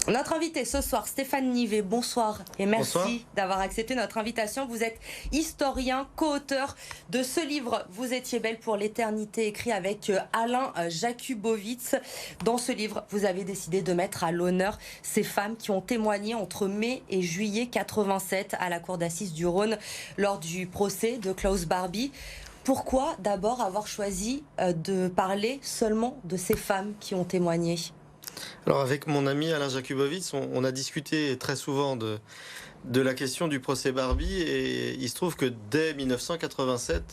Notre invité ce soir, Stéphane Nivet, bonsoir et Bonsoir. merci d'avoir accepté notre invitation. Vous êtes historien, co-auteur de ce livre « Vous étiez belle pour l'éternité » écrit avec Alain Jakubowicz. Dans ce livre, vous avez décidé de mettre à l'honneur ces femmes qui ont témoigné entre mai et juillet 87 à la cour d'assises du Rhône lors du procès de Klaus Barbie. Pourquoi d'abord avoir choisi de parler seulement de ces femmes qui ont témoigné ? Alors avec mon ami Alain Jakubowicz, on a discuté très souvent de la question du procès Barbie et il se trouve que dès 1987,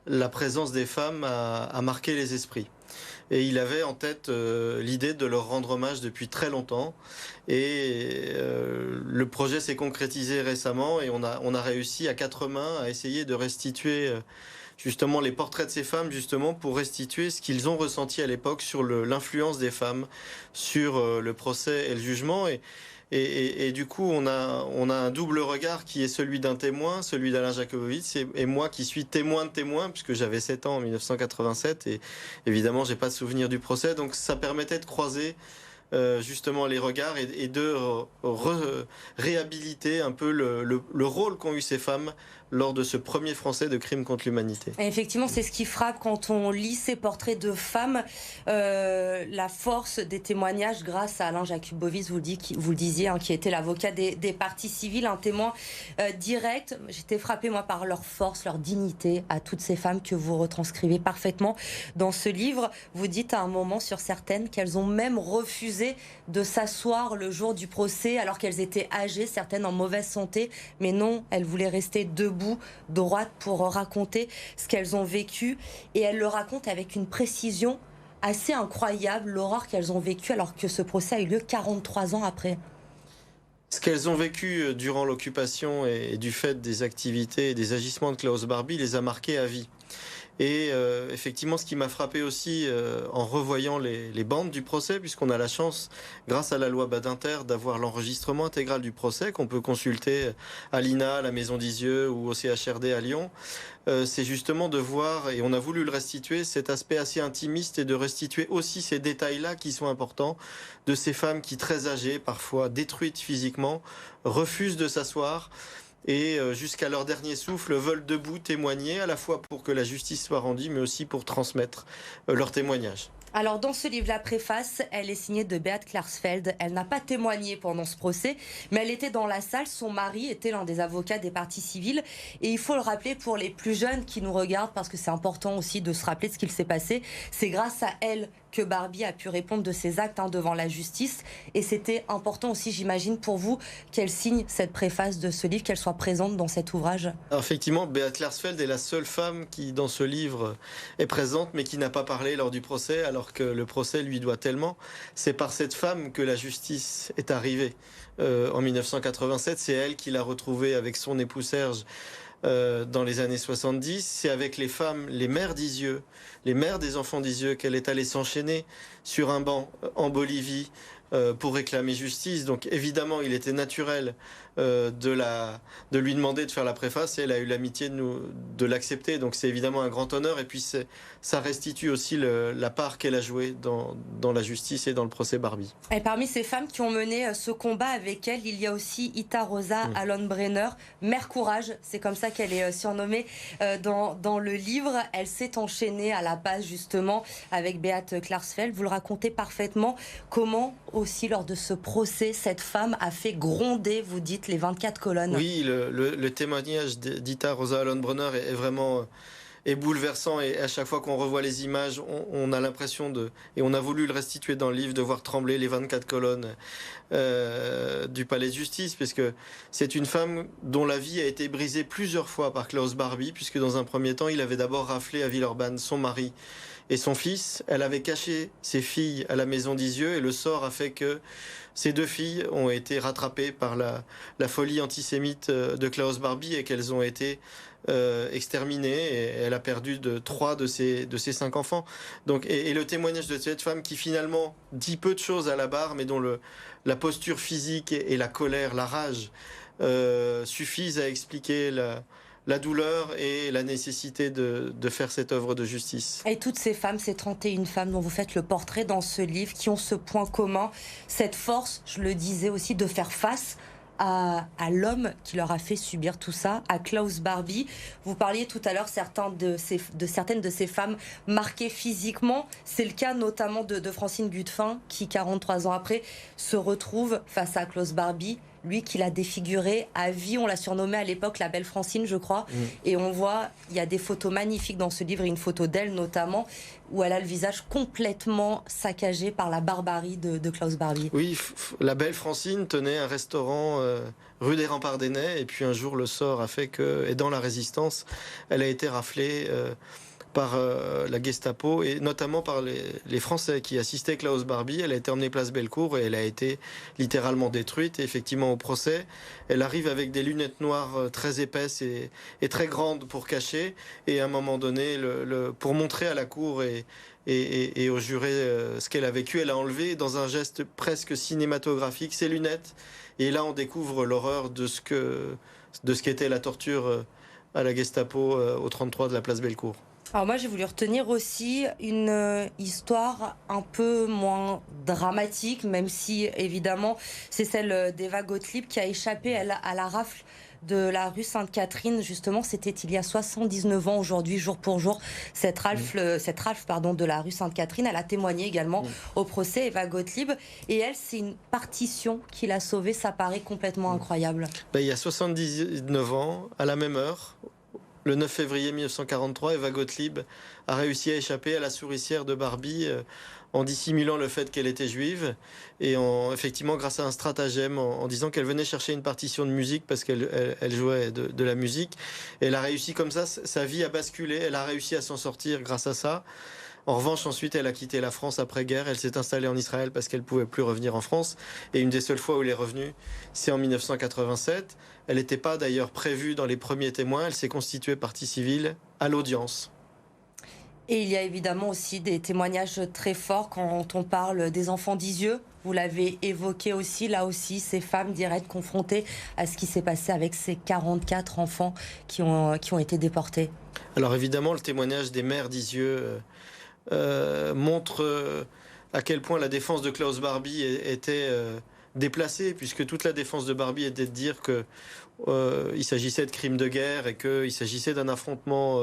la présence des femmes a marqué les esprits. Et il avait en tête l'idée de leur rendre hommage depuis très longtemps. Et le projet s'est concrétisé récemment et on a réussi à quatre mains à essayer de restituer justement les portraits de ces femmes, justement pour restituer ce qu'ils ont ressenti à l'époque sur l'influence des femmes sur le procès et le jugement. Et du coup, on a un double regard qui est celui d'un témoin, celui d'Alain Jakubowicz, et moi qui suis témoin de témoin, puisque j'avais 7 ans en 1987, et évidemment, j'ai pas de souvenir du procès, donc ça permettait de croiser justement les regards et de réhabiliter un peu le rôle qu'ont eu ces femmes lors de ce premier procès de crime contre l'humanité. Et effectivement, c'est ce qui frappe quand on lit ces portraits de femmes, la force des témoignages grâce à Alain Jakubowicz, vous le disiez, hein, qui était l'avocat des parties civiles, un témoin direct. J'étais frappée, moi, par leur force, leur dignité à toutes ces femmes que vous retranscrivez parfaitement dans ce livre. Vous dites à un moment sur certaines qu'elles ont même refusé de s'asseoir le jour du procès alors qu'elles étaient âgées, certaines en mauvaise santé, mais non, elles voulaient rester debout, droite, pour raconter ce qu'elles ont vécu, et elles le racontent avec une précision assez incroyable, l'horreur qu'elles ont vécue alors que ce procès a eu lieu 43 ans après. Ce qu'elles ont vécu durant l'occupation et du fait des activités et des agissements de Klaus Barbie les a marquées à vie. Et effectivement, ce qui m'a frappé aussi en revoyant les bandes du procès, puisqu'on a la chance, grâce à la loi Badinter, d'avoir l'enregistrement intégral du procès qu'on peut consulter à l'INA, à la Maison d'Isieux ou au CHRD à Lyon, c'est justement de voir, et on a voulu le restituer, cet aspect assez intimiste et de restituer aussi ces détails-là qui sont importants de ces femmes qui, très âgées, parfois détruites physiquement, refusent de s'asseoir et jusqu'à leur dernier souffle veulent debout témoigner, à la fois pour que la justice soit rendue, mais aussi pour transmettre leur témoignage. Alors dans ce livre, la préface, elle est signée de Beat Klarsfeld. Elle n'a pas témoigné pendant ce procès, mais elle était dans la salle. Son mari était l'un des avocats des parties civiles. Et il faut le rappeler pour les plus jeunes qui nous regardent, parce que c'est important aussi de se rappeler de ce qu'il s'est passé. C'est grâce à elle que Barbie a pu répondre de ses actes devant la justice. Et c'était important aussi, j'imagine, pour vous, qu'elle signe cette préface de ce livre, qu'elle soit présente dans cet ouvrage. Alors effectivement, Beat Klarsfeld est la seule femme qui, dans ce livre, est présente, mais qui n'a pas parlé lors du procès, alors que le procès lui doit tellement. C'est par cette femme que la justice est arrivée. En 1987, c'est elle qui l'a retrouvée avec son époux Serge dans les années 70. C'est avec les femmes, les mères d'Isieux, les mères des enfants d'Isieux, qu'elle est allée s'enchaîner sur un banc en Bolivie pour réclamer justice. Donc évidemment, il était naturel de lui demander de faire la préface, et elle a eu l'amitié de l'accepter. Donc c'est évidemment un grand honneur, et puis ça restitue aussi la part qu'elle a jouée dans la justice et dans le procès Barbie. Et parmi ces femmes qui ont mené ce combat avec elle, il y a aussi Ita Rosa Allon-Brenner, Mère Courage, c'est comme ça qu'elle est surnommée dans le livre. Elle s'est enchaînée à la base justement avec Beat Klarsfeld. Vous le racontez parfaitement, comment aussi lors de ce procès, cette femme a fait gronder, vous dites, les 24 colonnes. Oui, le témoignage d'Ita Rosa Allon-Brenner est vraiment est bouleversant, et à chaque fois qu'on revoit les images, on a l'impression et on a voulu le restituer dans le livre, de voir trembler les 24 colonnes du palais de justice, parce que c'est une femme dont la vie a été brisée plusieurs fois par Klaus Barbie, puisque dans un premier temps, il avait d'abord raflé à Villeurbanne son mari et son fils. Elle avait caché ses filles à la Maison d'Isieux, et le sort a fait que ces deux filles ont été rattrapées par la folie antisémite de Klaus Barbie, et qu'elles ont été exterminée, et elle a perdu 3 de ses 5 enfants. Donc, et le témoignage de cette femme qui finalement dit peu de choses à la barre, mais dont la posture physique et la colère, la rage suffisent à expliquer la douleur et la nécessité de faire cette œuvre de justice. Et toutes ces femmes, ces 31 femmes dont vous faites le portrait dans ce livre, qui ont ce point commun, cette force, je le disais aussi, de faire face à l'homme qui leur a fait subir tout ça, à Klaus Barbie. Vous parliez tout à l'heure certaines de ces femmes marquées physiquement. C'est le cas notamment de Francine Gutefin, qui 43 ans après se retrouve face à Klaus Barbie. Lui qui l'a défiguré à vie, on l'a surnommée à l'époque la belle Francine, je crois. Et on voit, il y a des photos magnifiques dans ce livre, et une photo d'elle notamment, où elle a le visage complètement saccagé par la barbarie de Klaus Barbie. Oui, la belle Francine tenait un restaurant rue des Remparts-des-Nais, et puis un jour le sort a fait que, aidant la résistance, elle a été raflée par la Gestapo et notamment par les Français qui assistaient Klaus Barbie. Elle a été emmenée place Bellecour et elle a été littéralement détruite. Et effectivement, au procès, elle arrive avec des lunettes noires très épaisses et très grandes pour cacher. Et à un moment donné, pour montrer à la cour et aux jurés ce qu'elle a vécu, elle a enlevé dans un geste presque cinématographique ses lunettes. Et là, on découvre l'horreur de ce qu'était la torture à la Gestapo au 33 de la place Bellecour. Alors moi, j'ai voulu retenir aussi une histoire un peu moins dramatique, même si, évidemment, c'est celle d'Eva Gottlieb qui a échappé à la rafle de la rue Sainte-Catherine. Justement, c'était il y a 79 ans aujourd'hui, jour pour jour, cette rafle de la rue Sainte-Catherine. Elle a témoigné également au procès, Eva Gottlieb. Et elle, c'est une partition qui l'a sauvée. Ça paraît complètement incroyable. Il y a 79 ans, à la même heure, le 9 février 1943, Eva Gottlieb a réussi à échapper à la souricière de Barbie en dissimulant le fait qu'elle était juive et effectivement grâce à un stratagème en disant qu'elle venait chercher une partition de musique parce qu'elle jouait de la musique. Et elle a réussi comme ça, sa vie a basculé, elle a réussi à s'en sortir grâce à ça. En revanche, ensuite, elle a quitté la France après-guerre. Elle s'est installée en Israël parce qu'elle ne pouvait plus revenir en France. Et une des seules fois où elle est revenue, c'est en 1987. Elle n'était pas d'ailleurs prévue dans les premiers témoins. Elle s'est constituée partie civile à l'audience. Et il y a évidemment aussi des témoignages très forts quand on parle des enfants d'Isieux. Vous l'avez évoqué aussi, là aussi, ces femmes directes confrontées à ce qui s'est passé avec ces 44 enfants qui ont été déportés. Alors évidemment, le témoignage des mères d'Isieux montre à quel point la défense de Klaus Barbie était déplacée, puisque toute la défense de Barbie était de dire que il s'agissait de crimes de guerre et qu'il s'agissait d'un affrontement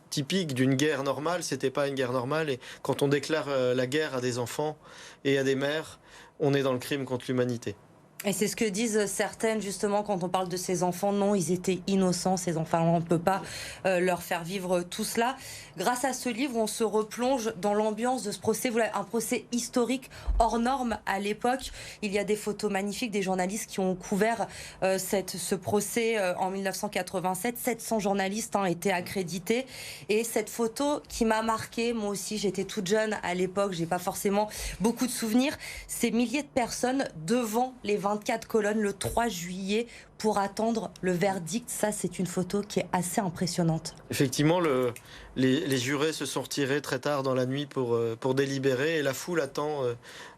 typique d'une guerre normale. C'était pas une guerre normale, et quand on déclare la guerre à des enfants et à des mères, on est dans le crime contre l'humanité. Et c'est ce que disent certaines, justement, quand on parle de ces enfants. Non, ils étaient innocents, ces enfants. On ne peut pas leur faire vivre tout cela. Grâce à ce livre, on se replonge dans l'ambiance de ce procès. Un procès historique hors norme à l'époque. Il y a des photos magnifiques des journalistes qui ont couvert ce procès en 1987. 700 journalistes étaient accrédités. Et cette photo qui m'a marquée, moi aussi, j'étais toute jeune à l'époque, j'ai pas forcément beaucoup de souvenirs. Ces milliers de personnes devant les 24 colonnes le 3 juillet pour attendre le verdict. Ça, c'est une photo qui est assez impressionnante. Effectivement, les jurés se sont retirés très tard dans la nuit pour délibérer, et la foule attend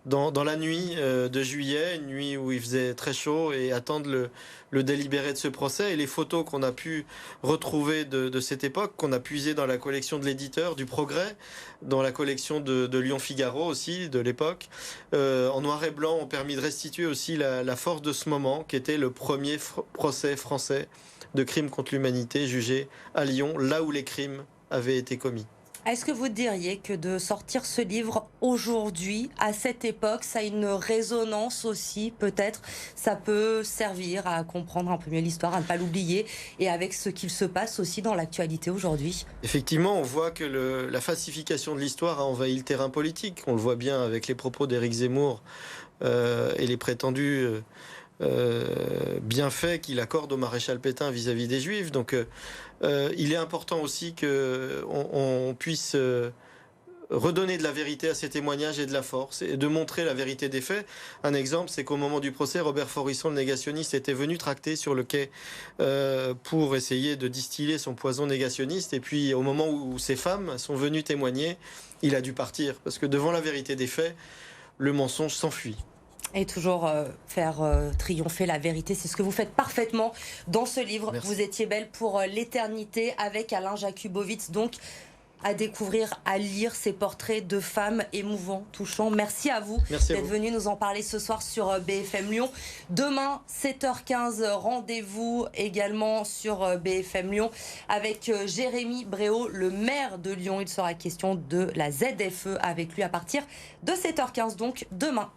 dans la nuit de juillet, une nuit où il faisait très chaud, et attendent le délibéré de ce procès. Et les photos qu'on a pu retrouver de cette époque, qu'on a puisées dans la collection de l'éditeur du Progrès, dans la collection de Lyon-Figaro aussi, de l'époque, en noir et blanc, ont permis de restituer aussi la force de ce moment, qui était le premier procès français de crimes contre l'humanité jugé à Lyon, là où les crimes avaient été commis. Est-ce que vous diriez que de sortir ce livre aujourd'hui, à cette époque, ça a une résonance aussi, peut-être? Ça peut servir à comprendre un peu mieux l'histoire, à ne pas l'oublier, et avec ce qu'il se passe aussi dans l'actualité aujourd'hui? Effectivement, on voit que la falsification de l'histoire a envahi le terrain politique. On le voit bien avec les propos d'Éric Zemmour et les prétendus bienfaits qu'il accorde au maréchal Pétain vis-à-vis des Juifs. Donc il est important aussi qu'on puisse redonner de la vérité à ces témoignages et de la force, et de montrer la vérité des faits. Un exemple, c'est qu'au moment du procès, Robert Forisson, le négationniste, était venu tracter sur le quai pour essayer de distiller son poison négationniste. Et puis au moment où ces femmes sont venues témoigner, il a dû partir, parce que devant la vérité des faits, le mensonge s'enfuit. Et toujours faire triompher la vérité, c'est ce que vous faites parfaitement dans ce livre. Merci. Vous étiez belle pour l'éternité avec Alain Jakubowicz, donc à découvrir, à lire ces portraits de femmes émouvants, touchants. Merci à vous d'être venu nous en parler ce soir sur BFM Lyon. Demain, 7h15, rendez-vous également sur BFM Lyon avec Jérémy Bréau, le maire de Lyon. Il sera question de la ZFE avec lui à partir de 7h15, donc demain.